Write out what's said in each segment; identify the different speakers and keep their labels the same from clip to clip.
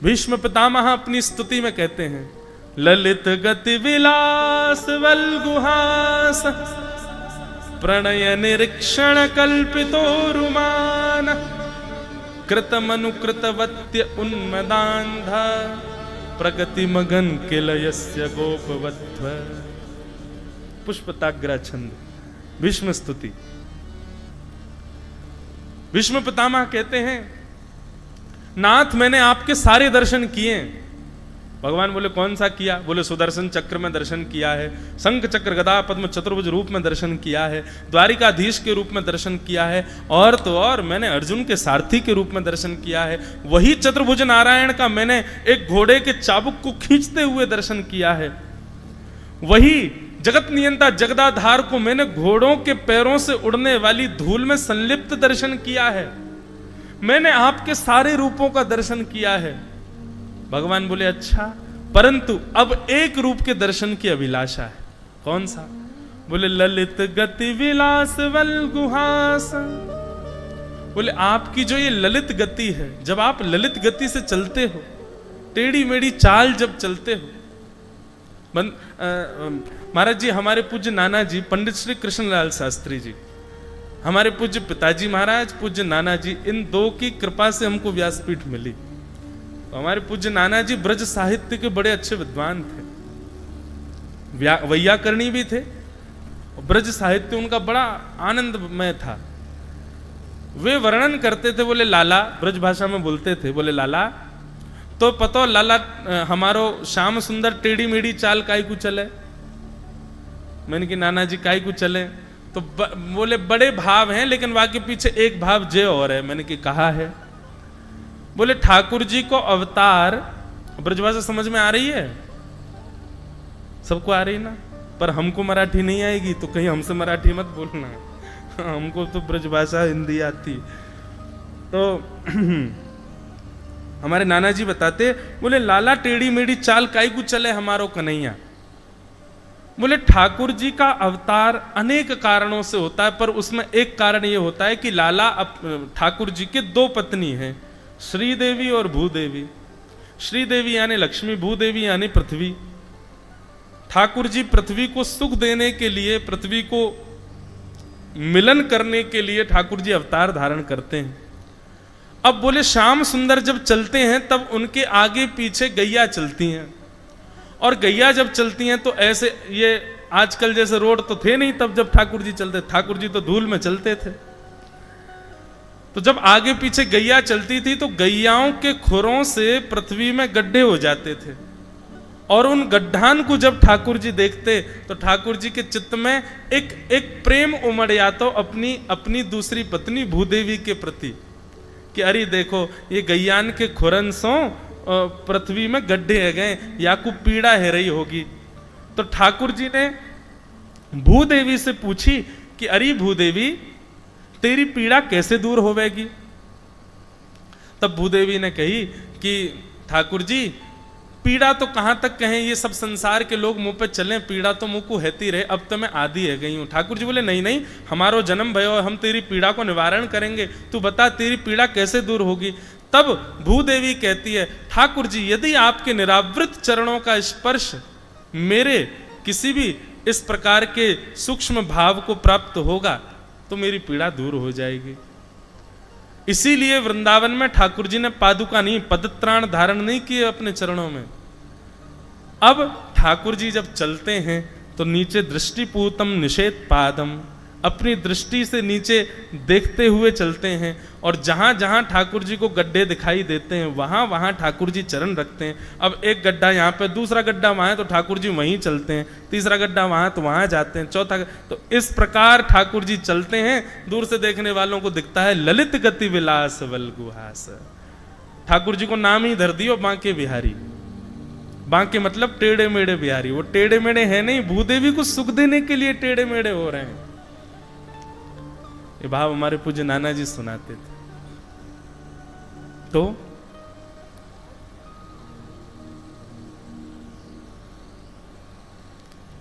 Speaker 1: भीष्म पितामह अपनी स्तुति में कहते हैं, ललित गति विलास वल्गुहास प्रणय निरीक्षण कल्पितोरुमान कृतमनुकृतवत्य उन्मदान्ध प्रगति मगन किलयस्य गोपवत्व। पुष्पताग्र छंद, भीष्म स्तुति। भीष्म पितामह कहते हैं, नाथ मैंने आपके सारे दर्शन किए। भगवान बोले कौन सा किया? बोले सुदर्शन चक्र में दर्शन किया है, शंख चक्र गदा पद्म चतुर्भुज रूप में दर्शन किया है, द्वारिकाधीश के रूप में दर्शन किया है, और तो और मैंने अर्जुन के सारथी के रूप में दर्शन किया है। वही चतुर्भुज नारायण का मैंने एक घोड़े के चाबुक को खींचते हुए दर्शन किया है। वही जगत नियंता जगदाधार को मैंने घोड़ों के पैरों से उड़ने वाली धूल में संलिप्त दर्शन किया है। मैंने आपके सारे रूपों का दर्शन किया है। भगवान बोले अच्छा, परंतु अब एक रूप के दर्शन की अभिलाषा है। कौन सा? बोले ललित गति विलास वल्गुहास। बोले आपकी जो ये ललित गति है, जब आप ललित गति से चलते हो, टेढ़ी मेढ़ी चाल जब चलते हो। महाराज जी, हमारे पूज्य नाना जी पंडित श्री कृष्णलाल शास्त्री जी, हमारे पूज्य पिताजी महाराज, पूज्य नाना जी, इन दो की कृपा से हमको व्यासपीठ मिली। तो हमारे पूज्य नाना जी ब्रज साहित्य के बड़े अच्छे विद्वान थे, वैयाकरणी भी थे, ब्रज साहित्य उनका बड़ा आनंदमय था। वे वर्णन करते थे, बोले लाला, ब्रज भाषा में बोलते थे, बोले लाला तो पतो लाला हमारो श्याम सुंदर टेढ़ी मेढ़ी चाल काई को चले। मैंने कि नाना जी काई को चले? तो बोले बड़े भाव हैं, लेकिन वहां के पीछे एक भाव जे और है। मैंने कि कहा है? बोले ठाकुर जी को अवतार, ब्रजभाषा समझ में आ रही है? सबको आ रही ना? पर हमको मराठी नहीं आएगी, तो कहीं हमसे मराठी मत बोलना। हमको तो ब्रजभाषा हिंदी आती। तो हमारे नाना जी बताते, बोले लाला टेढ़ी मेढ़ी चाल काई को चले हमारो कन्हैया। बोले ठाकुर जी का अवतार अनेक कारणों से होता है, पर उसमें एक कारण ये होता है कि लाला ठाकुर जी के दो पत्नी हैं, श्रीदेवी और भूदेवी। श्रीदेवी यानी लक्ष्मी, भूदेवी यानी पृथ्वी। ठाकुर जी पृथ्वी को सुख देने के लिए, पृथ्वी को मिलन करने के लिए ठाकुर जी अवतार धारण करते हैं। अब बोले श्याम सुंदर जब चलते हैं तब उनके आगे पीछे गैया चलती हैं, और गैया जब चलती हैं तो ऐसे, ये आजकल जैसे रोड तो थे नहीं तब जब ठाकुर जी चलते, ठाकुर जी तो धूल में चलते थे। तो जब आगे पीछे गैया चलती थी तो गैयाओं के खुरों से पृथ्वी में गड्ढे हो जाते थे, और उन गड्ढान को जब ठाकुर जी देखते तो ठाकुर जी के चित्त में एक प्रेम उमड़ आता अपनी दूसरी पत्नी भूदेवी के प्रति, कि अरे देखो ये गैयान के खुरन सो पृथ्वी में गड्ढे है गए, या को पीड़ा है रही होगी। तो ठाकुर जी ने भूदेवी से पूछी कि अरे भूदेवी तेरी पीड़ा कैसे दूर होवेगी? तब भूदेवी ने कही कि ठाकुर जी पीड़ा तो कहां तक कहें, ये सब संसार के लोग मुंह पे चलें, पीड़ा तो मुंह को रहती रहे, अब तो मैं आदि है गई हूं। ठाकुर जी बोले नहीं नहीं, हमारो जन्म भयो, हम तेरी पीड़ा को निवारण करेंगे, तू बता तेरी पीड़ा कैसे दूर होगी। तब भूदेवी कहती है, ठाकुर जी यदि आपके निरावृत चरणों का स्पर्श मेरे किसी भी इस प्रकार के सूक्ष्म भाव को प्राप्त होगा तो मेरी पीड़ा दूर हो जाएगी। इसीलिए वृंदावन में ठाकुर जी ने पादुका नहीं, पदत्राण धारण नहीं किए अपने चरणों में। अब ठाकुर जी जब चलते हैं तो नीचे दृष्टिपूतम निषेध पादम, अपनी दृष्टि से नीचे देखते हुए चलते हैं, और जहां जहां ठाकुर जी को गड्ढे दिखाई देते हैं वहां वहां ठाकुर जी चरण रखते हैं। अब एक गड्ढा यहाँ पे, दूसरा गड्ढा वहां है तो ठाकुर जी वहीं चलते हैं, तीसरा गड्ढा वहां तो वहां जाते हैं, चौथा। तो इस प्रकार ठाकुर जी चलते हैं। दूर से देखने वालों को दिखता है ललित गति विलास वल्गुहास। ठाकुर जी को नाम ही धर दियो बांके बिहारी। बांके मतलब टेढ़े मेढ़े बिहारी। वो टेढ़े मेढ़े है नहीं, भूदेवी को सुख देने के लिए टेढ़े मेढ़े हो रहे हैं। ये भाव हमारे पूज्य नाना जी सुनाते थे। तो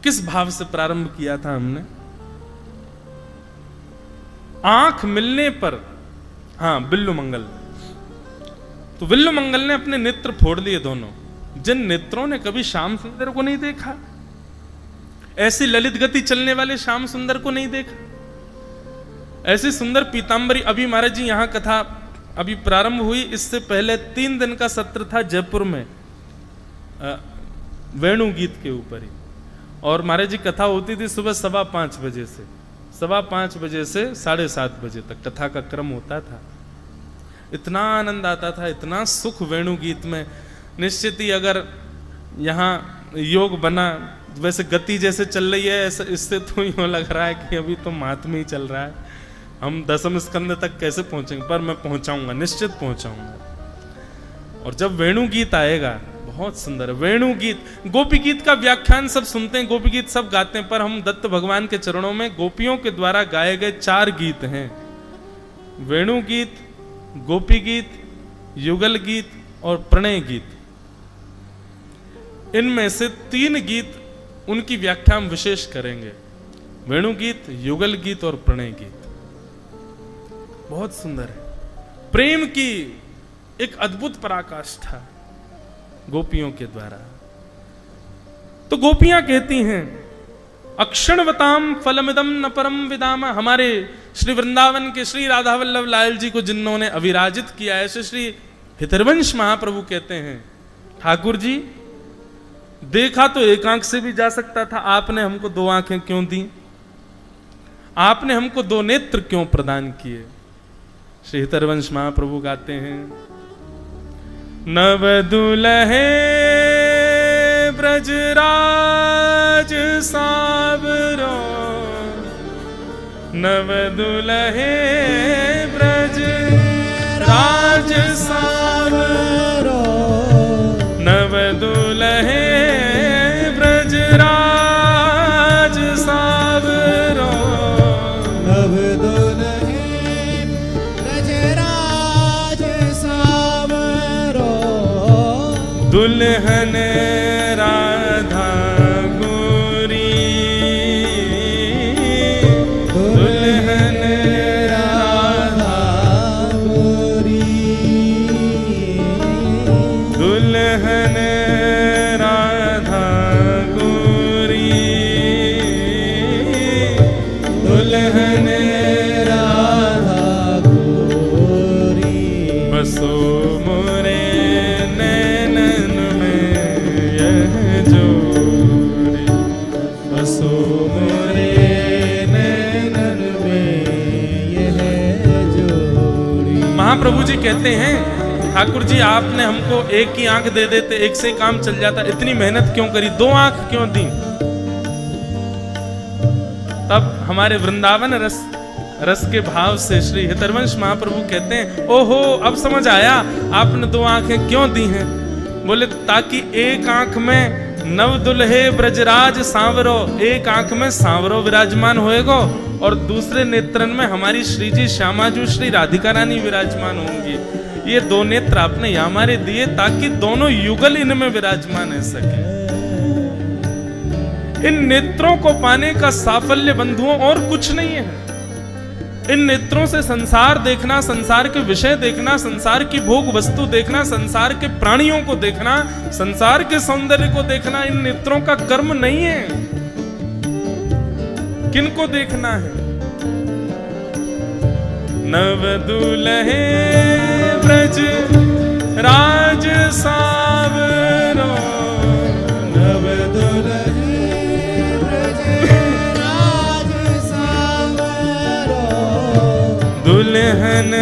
Speaker 1: किस भाव से प्रारंभ किया था हमने? आंख मिलने पर, हाँ बिल्लू मंगल, तो विल्वमंगल ने अपने नेत्र फोड़ लिए दोनों, जिन नेत्रों ने कभी श्याम सुंदर को नहीं देखा, ऐसी ललित गति चलने वाले श्याम सुंदर को नहीं देखा, ऐसी सुंदर पीतांबरी। अभी महाराज जी यहाँ कथा अभी प्रारंभ हुई, इससे पहले 3 दिन का सत्र था जयपुर में वेणु गीत के ऊपर ही, और महाराज जी कथा होती थी सुबह 5:15 बजे से 5:15 बजे से 7:30 बजे तक कथा का क्रम होता था। इतना आनंद आता था, इतना सुख वेणु गीत में। निश्चित ही अगर यहाँ योग बना, वैसे गति जैसे चल रही है ऐसे, इससे तो यूँ लग रहा है कि अभी तो महात्म्य ही चल रहा है, हम 10वें स्कंद तक कैसे पहुंचेंगे, पर मैं पहुंचाऊंगा, निश्चित पहुंचाऊंगा। और जब वेणु गीत आएगा, बहुत सुंदर वेणु गीत, गोपी गीत का व्याख्यान सब सुनते हैं, गोपी गीत सब गाते हैं, पर हम दत्त भगवान के चरणों में गोपियों के द्वारा गाए गए 4 गीत हैं, वेणु गीत, गोपी गीत, युगल गीत और प्रणय गीत। इनमें से 3 गीत उनकी व्याख्या हम विशेष करेंगे, वेणु गीत, युगल गीत और प्रणय गीत। बहुत सुंदर है, प्रेम की एक अद्भुत पराकाष्ठा गोपियों के द्वारा। तो गोपियां कहती हैं, अक्षणवताम फलमिदम न परम विदामा। हमारे श्री वृंदावन के श्री राधा वल्लभ लाल जी को जिन्होंने अविराजित किया, ऐसे श्री हितरवंश महाप्रभु कहते हैं, ठाकुर जी देखा तो एक आंख से भी जा सकता था, आपने हमको 2 आंखें क्यों दी, आपने हमको 2 नेत्र क्यों प्रदान किए। श्री हितरवंश महाप्रभु गाते हैं, नव दुलहे ब्रजराज सावरो, नव दुलहे ब्रजराज सावरो, नव दुलहे ब्रजराज सावरो,
Speaker 2: नव दुलहे ब्रजराज सावरो,
Speaker 1: दुल्हन राधा गोरी, दुल्हन
Speaker 2: राधा गोरी,
Speaker 1: दुल्हन राधा गोरी, दुल्हन
Speaker 2: राधा गोरी,
Speaker 1: बसो मोरे नैनन में यह जोड़ी, बसो मोरे
Speaker 2: नैनन में यह जोड़ी।
Speaker 1: महाप्रभु जी कहते हैं, ठाकुर जी आपने हमको एक ही आंख दे देते, एक से काम चल जाता, इतनी मेहनत क्यों करी, 2 आंख क्यों दी। तब हमारे वृंदावन रस के भाव से श्री हितरवंश महाप्रभु कहते हैं, ओहो अब समझ आया आपने 2 आंखें क्यों दी हैं। बोले ताकि एक आंख में नव दुल्हे ब्रजराज सांवरो, एक आंख में सांवरो विराजमान होएगो, और दूसरे नेत्रन में हमारी श्री जी श्यामाजू श्री राधिका रानी विराजमान होंगी। ये 2 नेत्र आपने यहाँ हमारे दिए ताकि दोनों युगल इनमें विराजमान रह सके। इन नेत्रों को पाने का साफल्य बंधुओं और कुछ नहीं है। इन नेत्रों से संसार देखना, संसार के विषय देखना, संसार की भोग वस्तु देखना, संसार के प्राणियों को देखना, संसार के सौंदर्य को देखना, इन नेत्रों का कर्म नहीं है। किनको देखना है? नव दुल्हे ब्रज राज सावरो,
Speaker 2: नव दुल्हे ब्रज राज सावरो,
Speaker 1: दुल्हन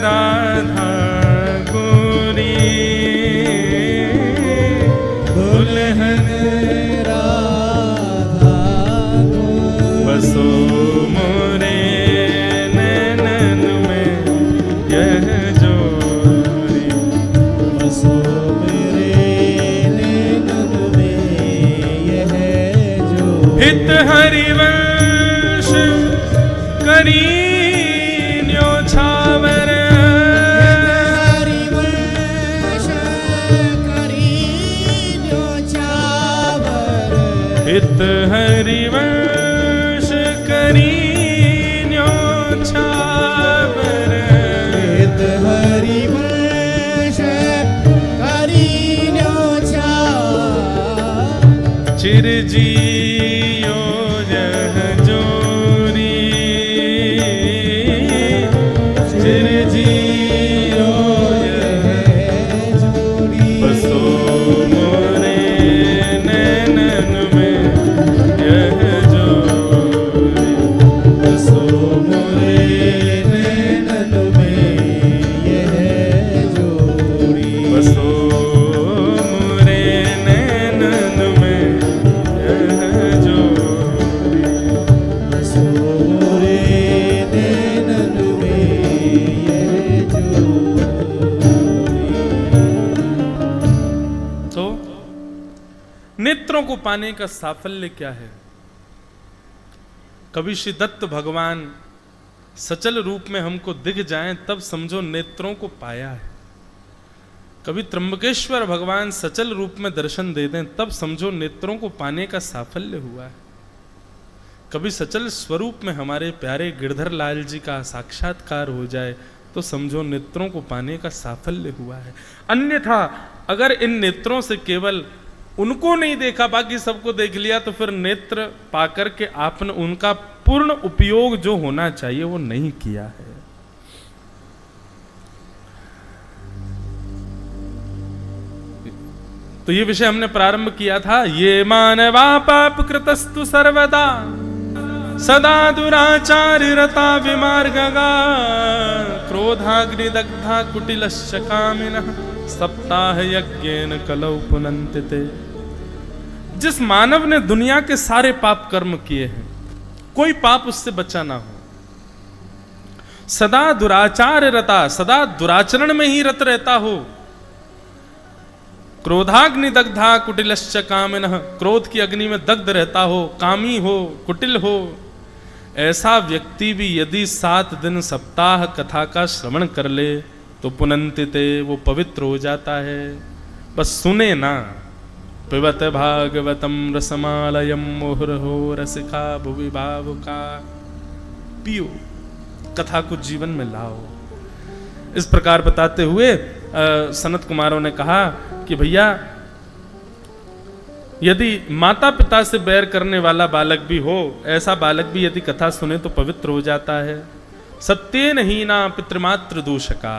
Speaker 1: राधा गोरी, दुल्हन
Speaker 2: राधा गोरी,
Speaker 1: बसो मोरे नैनन में यह जोड़ी,
Speaker 2: बसो मेरे नैनन में यह जोड़ी।
Speaker 1: हित हरिवंश करी न्योछावर,
Speaker 2: हरिवंश करी न्योछावर,
Speaker 1: हित हरिवंश करी न्योछावर,
Speaker 2: हित हरिवंश
Speaker 1: चिरजियो यह जोरी, चिरजियो यह
Speaker 2: जोड़ी
Speaker 1: बसो मोरे नैनन में यह जोरी,
Speaker 2: बसो मोरे नैनन में यह जोड़ी,
Speaker 1: बसो मोरे नैनन में यह जोरी।
Speaker 2: बसो मोरे नैनन में यह जोड़ी।
Speaker 1: तो नेत्रों को पाने का साफल्य क्या है? कभी श्री दत्त भगवान सचल रूप में हमको दिख जाएं तब समझो नेत्रों को पाया है। कभी त्र्यंबकेश्वर भगवान सचल रूप में दर्शन दे दें तब समझो नेत्रों को पाने का साफल्य हुआ है। कभी सचल स्वरूप में हमारे प्यारे गिरधर लाल जी का साक्षात्कार हो जाए तो समझो नेत्रों को पाने का साफल्य हुआ है। अन्यथा अगर इन नेत्रों से केवल उनको नहीं देखा बाकी सबको देख लिया तो फिर नेत्र पाकर के आपने उनका पूर्ण उपयोग जो होना चाहिए वो नहीं किया है। तो ये विषय हमने प्रारंभ किया था। ये मानवा पाप कृतस्तु सर्वदा सदा दुराचार रता विमार्गगा क्रोधाग्नि दग्धा कुटिलश्च कामिनः सप्ताह यज्ञेन कलौ पुनन्ति ते। जिस मानव ने दुनिया के सारे पाप कर्म किए हैं कोई पाप उससे बचा ना हो, सदा दुराचार रता सदा दुराचरण में ही रत रहता हो, क्रोधाग्नि दग्धा कुटिलश्च कामिनः क्रोध की अग्नि में दग्ध रहता हो, कामी हो, कुटिल हो, ऐसा व्यक्ति भी यदि 7 दिन सप्ताह कथा का श्रवण कर ले तो पुनन्ति ते वो पवित्र हो जाता है। बस सुने ना। पिबत भागवतम रसमालयम मुहुर्हो रसिका भुवि भावुका। पियो, कथा को जीवन में लाओ। इस प्रकार बताते हुए सनत कुमारों ने कहा कि भैया यदि माता पिता से बैर करने वाला बालक भी हो, ऐसा बालक भी यदि कथा सुने तो पवित्र हो जाता है। सत्येन हीना पितृमातृ दूषका।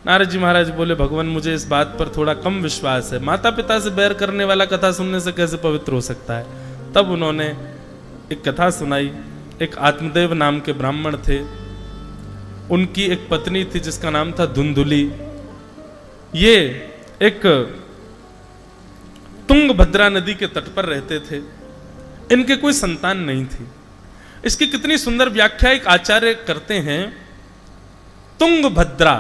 Speaker 1: नारद जी महाराज बोले भगवान मुझे इस बात पर थोड़ा कम विश्वास है, माता पिता से बैर करने वाला कथा सुनने से कैसे पवित्र हो सकता है। तब उन्होंने एक कथा सुनाई। एक आत्मदेव नाम के ब्राह्मण थे, उनकी एक पत्नी थी जिसका नाम था धुंधुली। ये एक तुंगभद्रा नदी के तट पर रहते थे। इनके कोई संतान नहीं थी। इसकी कितनी सुंदर व्याख्या एक आचार्य करते हैं। तुंगभद्रा,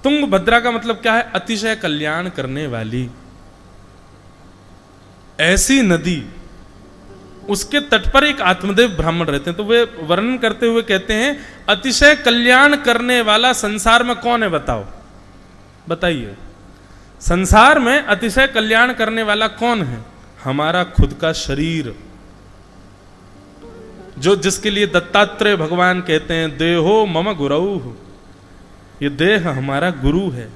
Speaker 1: तुंगभद्रा का मतलब क्या है? अतिशय कल्याण करने वाली। ऐसी नदी, उसके तट पर एक आत्मदेव ब्राह्मण रहते हैं। तो वे वर्णन करते हुए कहते हैं अतिशय कल्याण करने वाला संसार में कौन है? बताओ, बताइए। संसार में अतिशय कल्याण करने वाला कौन है? हमारा खुद का शरीर, जो जिसके लिए दत्तात्रेय भगवान कहते हैं देहो मम गुरु। ये देह हमारा गुरु है।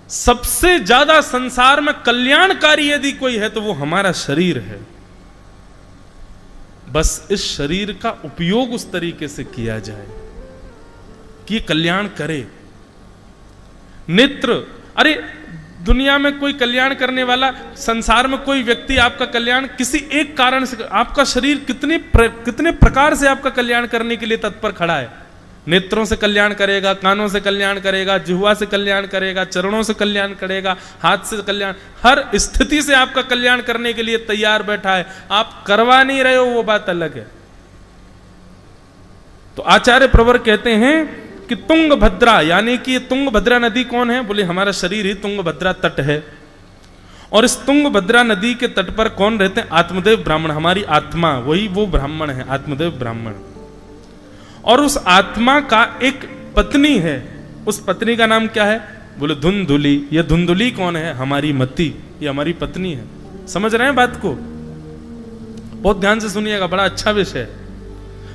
Speaker 1: सबसे ज्यादा संसार में कल्याणकारी यदि कोई है तो वो हमारा शरीर है। बस इस शरीर का उपयोग उस तरीके से किया जाए कि कल्याण करे। नेत्र, अरे दुनिया में कोई कल्याण करने वाला, संसार में कोई व्यक्ति आपका कल्याण किसी एक कारण से, आपका शरीर कितने प्रकार से आपका कल्याण करने के लिए तत्पर खड़ा है। नेत्रों से कल्याण करेगा, कानों से कल्याण करेगा, जिह्वा से कल्याण करेगा, चरणों से कल्याण करेगा, हाथ से कल्याण, हर स्थिति से आपका कल्याण करने के लिए तैयार बैठा है। आप करवा नहीं रहे हो वो बात अलग है। तो आचार्य प्रवर कहते हैं कि तुंगभद्रा, यानी कि तुंगभद्रा नदी कौन है? बोले हमारा शरीर ही तुंगभद्रा तट है। और इस तुंगभद्रा नदी के तट पर कौन रहते हैं? आत्मदेव ब्राह्मण, हमारी आत्मा, वही वो ब्राह्मण है, आत्मदेव ब्राह्मण। और उस आत्मा का एक पत्नी है। उस पत्नी का नाम क्या है? बोले धुंधुली। ये धुंधुली कौन है? हमारी मति, ये हमारी पत्नी है। समझ रहे हैं बात को? बहुत ध्यान से सुनिएगा, बड़ा अच्छा विषय है।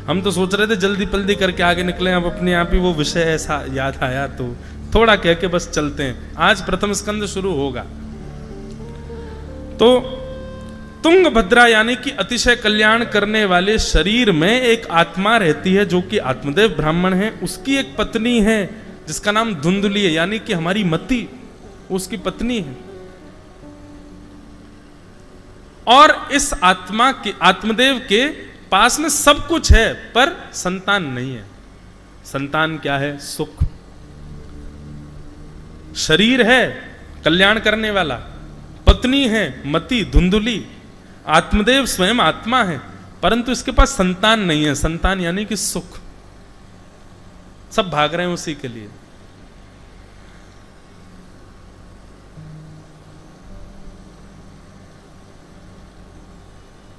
Speaker 1: हम तो सोच रहे थे जल्दी पल्दी करके आगे निकले, अब अपने आप ही वो विषय ऐसा याद आया तो थोड़ा कह के बस चलते हैं। आज प्रथम स्कंद शुरू होगा। तो तुंगभद्रा यानी कि अतिशय कल्याण करने वाले शरीर में एक आत्मा रहती है जो कि आत्मदेव ब्राह्मण है, उसकी एक पत्नी है जिसका नाम धुंधुली है, यानी कि हमारी मति उसकी पत्नी है। और इस आत्मा के आत्मदेव के पास में सब कुछ है पर संतान नहीं है। संतान क्या है? सुख। शरीर है कल्याण करने वाला, पत्नी है मति धुंधुली, आत्मदेव स्वयं आत्मा है, परंतु इसके पास संतान नहीं है। संतान यानी कि सुख। सब भाग रहे हैं उसी के लिए।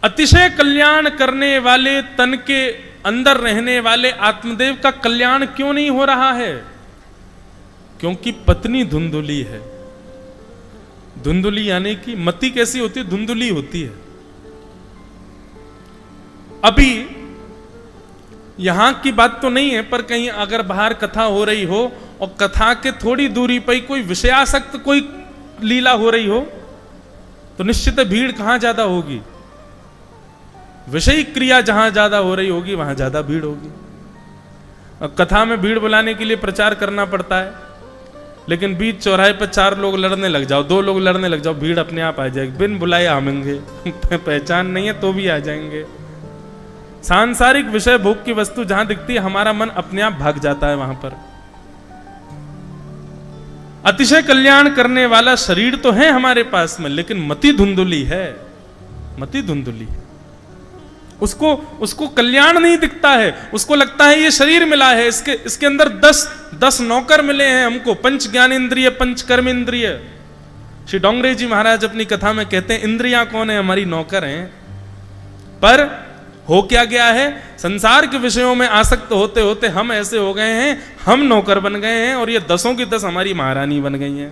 Speaker 1: अतिशय कल्याण करने वाले तन के अंदर रहने वाले आत्मदेव का कल्याण क्यों नहीं हो रहा है? क्योंकि पत्नी धुंधुली है। धुंधुली यानी कि मति कैसी होती है? धुंधुली होती है। अभी यहां की बात तो नहीं है, पर कहीं अगर बाहर कथा हो रही हो और कथा के थोड़ी दूरी पर कोई विषयासक्त कोई लीला हो रही हो तो निश्चित भीड़ कहां ज्यादा होगी? विषयी क्रिया जहां ज्यादा हो रही होगी वहां ज्यादा भीड़ होगी। और कथा में भीड़ बुलाने के लिए प्रचार करना पड़ता है, लेकिन बीच चौराहे पर 4 लोग लड़ने लग जाओ, 2 लोग लड़ने लग जाओ, भीड़ अपने आप आ जाएगी। बिन बुलाए आवेंगे पहचान नहीं है तो भी आ जाएंगे। सांसारिक विषय भोग की वस्तु जहां दिखती है हमारा मन अपने आप भाग जाता है वहां पर। अतिशय कल्याण करने वाला शरीर तो है हमारे पास में, लेकिन मति धुंधुली है। मति धुंधुली है, उसको कल्याण नहीं दिखता है। उसको लगता है ये शरीर मिला है, इसके अंदर 10 नौकर मिले हैं हमको, पंच ज्ञान इंद्रिय पंच कर्म इंद्रिय। श्री डोंगरे जी महाराज अपनी कथा में कहते हैं इंद्रियां कौन है? हमारी नौकर हैं। पर हो क्या गया है? संसार के विषयों में आसक्त होते होते हम ऐसे हो गए हैं, हम नौकर बन गए हैं और ये 10 की 10 हमारी महारानी बन गई हैं।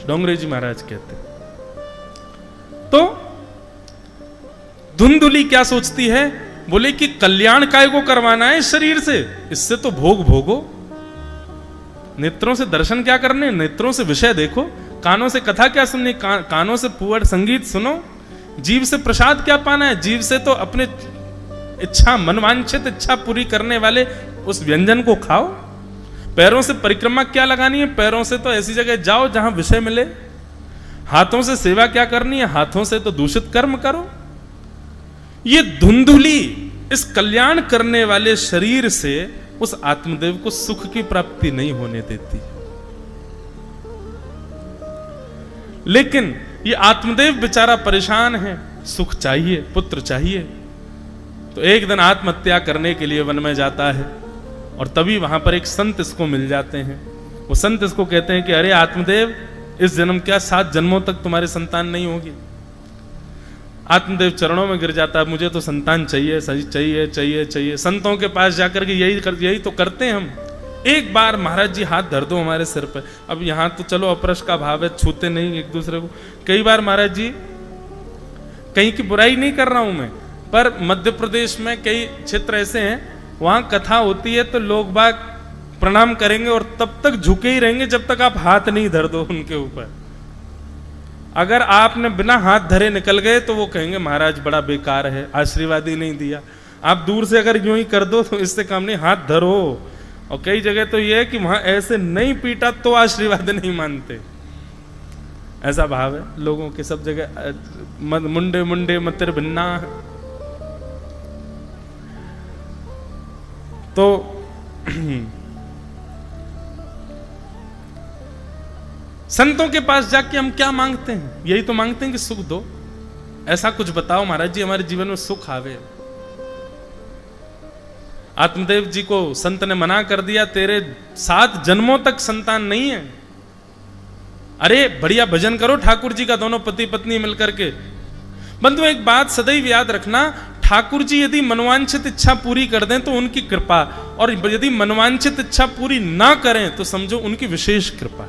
Speaker 1: डोंगरे जी महाराज कहते हैं। तो धुंधुली क्या सोचती है? बोले कि कल्याण काय को करवाना है इस शरीर से, इससे तो भोग भोगो। नेत्रों से दर्शन क्या करने? नेत्रों से विषय देखो। कानों से कथा क्या सुननी? कानों से पुअर संगीत सुनो। जीव से प्रसाद क्या पाना है? जीव से तो अपने इच्छा मनवांछित इच्छा पूरी करने वाले उस व्यंजन को खाओ। पैरों से परिक्रमा क्या लगानी है? पैरों से तो ऐसी जगह जाओ जहां विषय मिले। हाथों से सेवा क्या करनी है? हाथों से तो दूषित कर्म करो। ये धुंधुली इस कल्याण करने वाले शरीर से उस आत्मदेव को सुख की प्राप्ति नहीं होने देती। लेकिन ये आत्मदेव बेचारा परेशान है, सुख चाहिए, पुत्र चाहिए। तो एक दिन आत्महत्या करने के लिए वन में जाता है और तभी वहां पर एक संत इसको मिल जाते हैं। वो संत इसको कहते हैं कि अरे आत्मदेव, इस जन्म क्या 7 जन्मों तक तुम्हारी संतान नहीं होगी। आत्मदेव चरणों में गिर जाता है, मुझे तो संतान चाहिए, चाहिए चाहिए चाहिए। संतों के पास जाकर के यही तो करते हैं हम। एक बार महाराज जी हाथ धर दो हमारे सिर पर। अब यहाँ तो चलो अपरश का भाव है, छूते नहीं एक दूसरे को। कई बार महाराज जी, कहीं की बुराई नहीं कर रहा हूं मैं, पर मध्य प्रदेश में कई क्षेत्र ऐसे हैं वहां कथा होती है तो लोग बाग प्रणाम करेंगे और तब तक झुके ही रहेंगे जब तक आप हाथ नहीं धर दो उनके ऊपर। अगर आपने बिना हाथ धरे निकल गए तो वो कहेंगे महाराज बड़ा बेकार है, आशीर्वाद ही नहीं दिया। आप दूर से अगर यूं ही कर दो तो इससे काम नहीं, हाथ धरो। और कई जगह तो ये है कि वहां ऐसे नहीं पीटा तो आशीर्वाद नहीं मानते। ऐसा भाव है लोगों के सब जगह, मुंडे मुंडे मतिर भिन्ना। तो संतों के पास जाके हम क्या मांगते हैं? यही तो मांगते हैं कि सुख दो। ऐसा कुछ बताओ महाराज जी हमारे जीवन में सुख आवे। आत्मदेव जी को संत ने मना कर दिया, तेरे 7 जन्मों तक संतान नहीं है। अरे बढ़िया भजन करो ठाकुर जी का, दोनों पति पत्नी मिलकर के। बंधु एक बात सदैव याद रखना, ठाकुर जी यदि मनवांछित इच्छा पूरी कर दें तो उनकी कृपा, और यदि मनवांछित इच्छा पूरी ना करें तो समझो उनकी विशेष कृपा।